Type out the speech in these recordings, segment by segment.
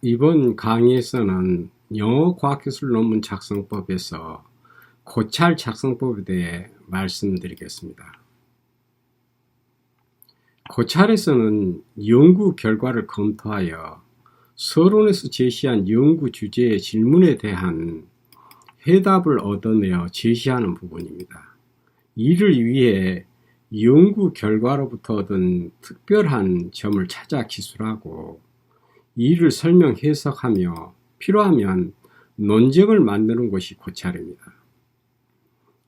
이번 강의에서는 영어 과학기술 논문 작성법에서 고찰 작성법에 대해 말씀드리겠습니다. 고찰에서는 연구 결과를 검토하여 서론에서 제시한 연구 주제의 질문에 대한 해답을 얻어내어 제시하는 부분입니다. 이를 위해 연구 결과로부터 얻은 특별한 점을 찾아 기술하고 이를 설명 해석하며 필요하면 논쟁을 만드는 것이 고찰입니다.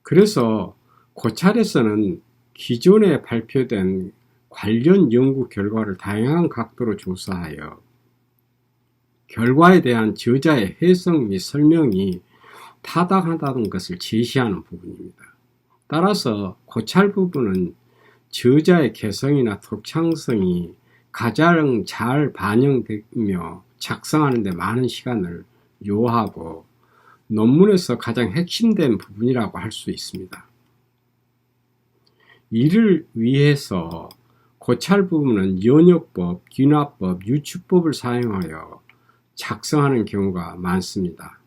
그래서 고찰에서는 기존에 발표된 관련 연구 결과를 다양한 각도로 조사하여 결과에 대한 저자의 해석 및 설명이 타당하다는 것을 제시하는 부분입니다. 따라서 고찰 부분은 저자의 개성이나 독창성이 가장 잘 반영되며 작성하는 데 많은 시간을 요하고 논문에서 가장 핵심된 부분이라고 할 수 있습니다. 이를 위해서 고찰 부분은 연역법, 귀납법, 유추법을 사용하여 작성하는 경우가 많습니다.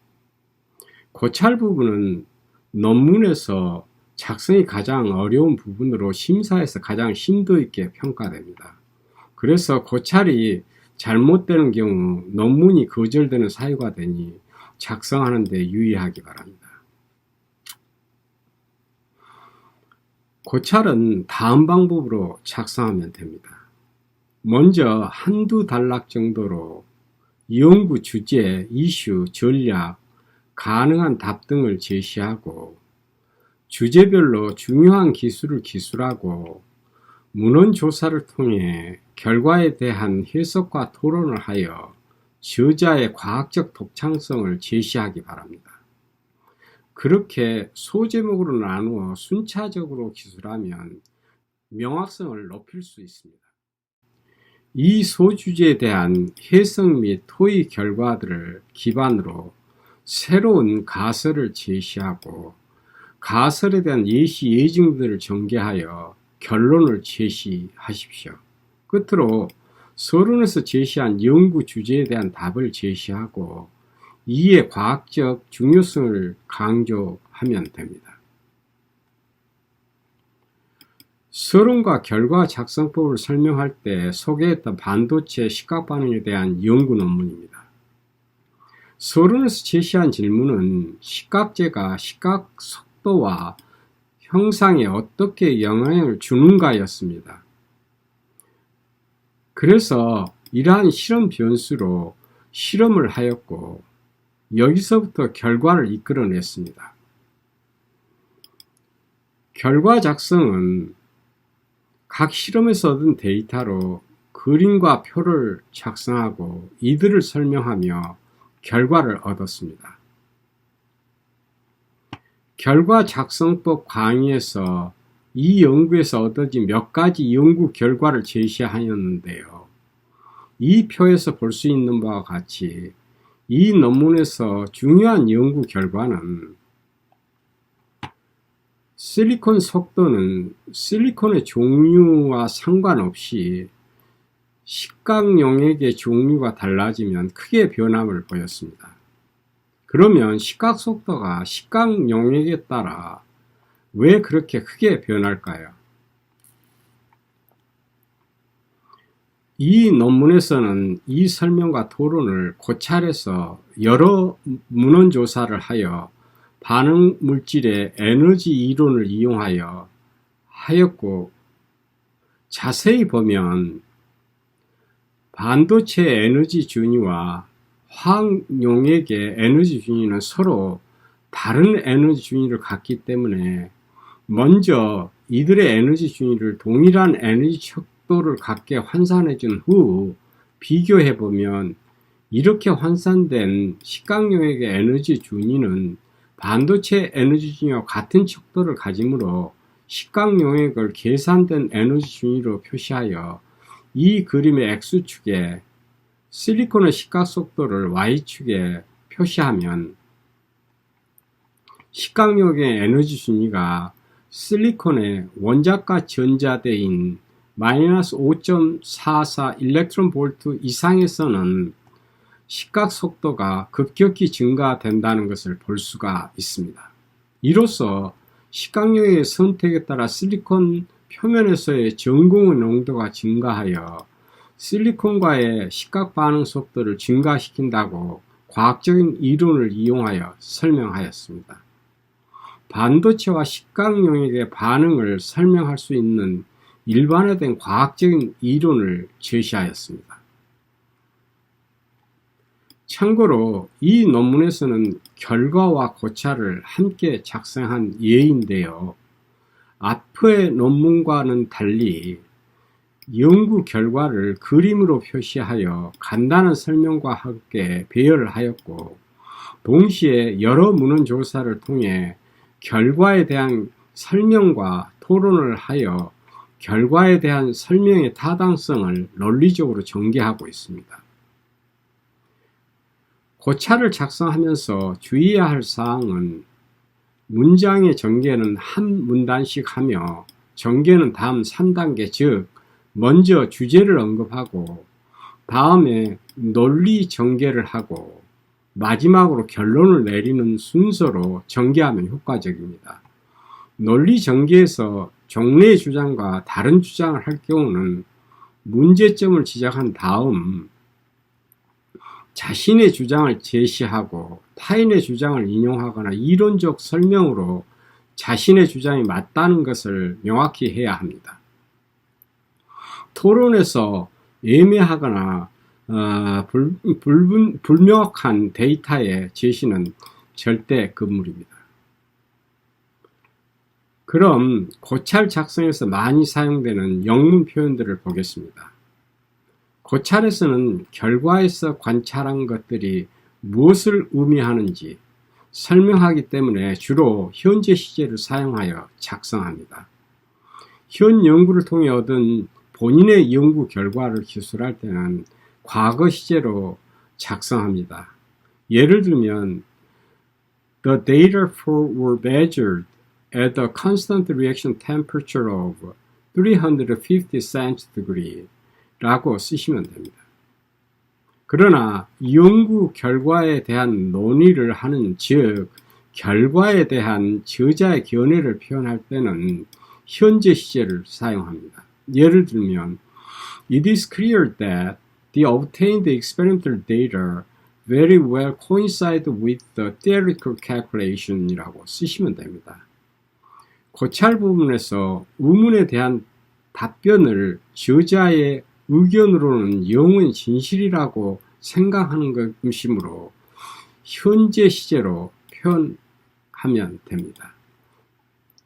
고찰 부분은 논문에서 작성이 가장 어려운 부분으로 심사에서 가장 심도 있게 평가됩니다. 그래서 고찰이 잘못되는 경우 논문이 거절되는 사유가 되니 작성하는 데 유의하기 바랍니다. 고찰은 다음 방법으로 작성하면 됩니다. 먼저 한두 단락 정도로 연구 주제, 이슈, 전략, 가능한 답 등을 제시하고 주제별로 중요한 기술을 기술하고 문헌 조사를 통해 결과에 대한 해석과 토론을 하여 저자의 과학적 독창성을 제시하기 바랍니다. 그렇게 소제목으로 나누어 순차적으로 기술하면 명확성을 높일 수 있습니다. 이 소주제에 대한 해석 및 토의 결과들을 기반으로 새로운 가설을 제시하고 가설에 대한 예시 예증들을 전개하여 결론을 제시하십시오. 끝으로 서론에서 제시한 연구 주제에 대한 답을 제시하고 이의 과학적 중요성을 강조하면 됩니다. 서론과 결과 작성법을 설명할 때 소개했던 반도체 시각 반응에 대한 연구 논문입니다. 서론에서 제시한 질문은 시각제가 시각 속도와 형상에 어떻게 영향을 주는가였습니다. 그래서 이러한 실험 변수로 실험을 하였고 여기서부터 결과를 이끌어냈습니다. 결과 작성은 각 실험에서 얻은 데이터로 그림과 표를 작성하고 이들을 설명하며 결과를 얻었습니다. 결과 작성법 강의에서 이 연구에서 얻어진 몇 가지 연구 결과를 제시하였는데요. 이 표에서 볼 수 있는 바와 같이 이 논문에서 중요한 연구 결과는 실리콘 속도는 실리콘의 종류와 상관없이 식각 용액의 종류가 달라지면 크게 변함을 보였습니다. 그러면 식각 속도가 식각 용액에 따라 왜 그렇게 크게 변할까요? 이 논문에서는 이 설명과 토론을 고찰해서 여러 문헌 조사를 하여 반응 물질의 에너지 이론을 이용하여 하였고 자세히 보면 반도체 에너지 준위와 화학 용액의 에너지 준위는 서로 다른 에너지 준위를 갖기 때문에 먼저 이들의 에너지 준위를 동일한 에너지 척도를 갖게 환산해 준 후 비교해 보면 이렇게 환산된 식각 용액의 에너지 준위는 반도체 에너지 준위와 같은 척도를 가지므로 식각 용액을 계산된 에너지 준위로 표시하여 이 그림의 X축에 실리콘의 식각 속도를 Y축에 표시하면 식각 용액의 에너지 준위가 실리콘의 원자가 전자대인 마이너스 5.44 일렉트론 볼트 이상에서는 시각 속도가 급격히 증가된다는 것을 볼 수가 있습니다. 이로써 시각용의 선택에 따라 실리콘 표면에서의 전공의 농도가 증가하여 실리콘과의 시각 반응 속도를 증가시킨다고 과학적인 이론을 이용하여 설명하였습니다. 반도체와 시각 용액의 반응을 설명할 수 있는 일반화된 과학적인 이론을 제시하였습니다. 참고로 이 논문에서는 결과와 고찰을 함께 작성한 예인데요. 앞의 논문과는 달리 연구 결과를 그림으로 표시하여 간단한 설명과 함께 배열을 하였고, 동시에 여러 문헌 조사를 통해 결과에 대한 설명과 토론을 하여 결과에 대한 설명의 타당성을 논리적으로 전개하고 있습니다. 고찰을 작성하면서 주의해야 할 사항은 문장의 전개는 한 문단씩 하며 전개는 다음 3단계, 즉 먼저 주제를 언급하고 다음에 논리 전개를 하고 마지막으로 결론을 내리는 순서로 전개하면 효과적입니다. 논리 전개에서 종래의 주장과 다른 주장을 할 경우는 문제점을 지적한 다음 자신의 주장을 제시하고 타인의 주장을 인용하거나 이론적 설명으로 자신의 주장이 맞다는 것을 명확히 해야 합니다. 토론에서 애매하거나 불명확한 데이터의 제시는 절대 금물입니다. 그럼 고찰 작성에서 많이 사용되는 영문 표현들을 보겠습니다. 고찰에서는 결과에서 관찰한 것들이 무엇을 의미하는지 설명하기 때문에 주로 현재 시제를 사용하여 작성합니다. 현 연구를 통해 얻은 본인의 연구 결과를 기술할 때는 과거 시제로 작성합니다. 예를 들면 The data were measured at a constant reaction temperature of 350 centigrade 라고 쓰시면 됩니다. 그러나 연구 결과에 대한 논의를 하는, 즉 결과에 대한 저자의 견해를 표현할 때는 현재 시제를 사용합니다. 예를 들면 It is clear that the obtained experimental data very well coincide with the theoretical calculation 이라고 쓰시면 됩니다. 고찰 부분에서 의문에 대한 답변을 저자의 의견으로는 영원 진실이라고 생각하는 것이므로 현재 시제로 표현하면 됩니다.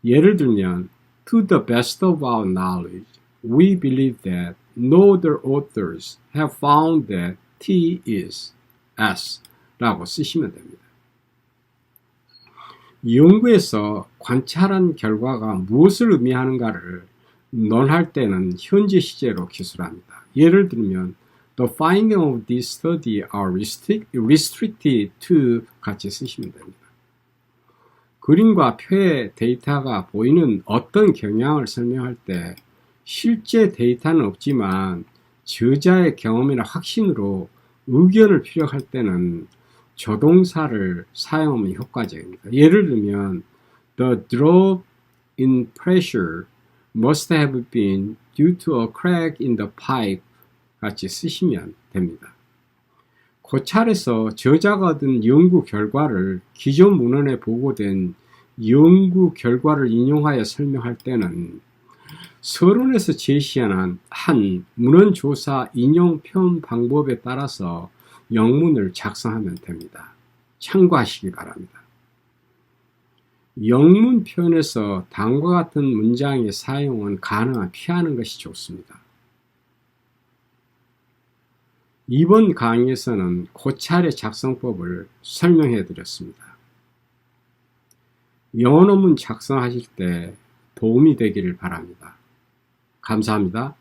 예를 들면 To the best of our knowledge, we believe that no other authors have found that T is S 라고 쓰시면 됩니다. 연구에서 관찰한 결과가 무엇을 의미하는가를 논할 때는 현재 시제로 기술합니다. 예를 들면 The findings of this study are restricted to 같이 쓰시면 됩니다. 그림과 표의 데이터가 보이는 어떤 경향을 설명할 때 실제 데이터는 없지만 저자의 경험이나 확신으로 의견을 피력할 때는 조동사를 사용하면 효과적입니다. 예를 들면 The drop in pressure must have been due to a crack in the pipe 같이 쓰시면 됩니다. 고찰에서 저자가 얻은 연구 결과를 기존 문헌에 보고된 연구 결과를 인용하여 설명할 때는 서론에서 제시한 한 문헌 조사 인용 표현 방법에 따라서 영문을 작성하면 됩니다. 참고하시기 바랍니다. 영문 표현에서 다음과 같은 문장의 사용은 가능한 피하는 것이 좋습니다. 이번 강의에서는 고찰의 작성법을 설명해 드렸습니다. 영어 논문 작성하실 때 도움이 되기를 바랍니다. 감사합니다.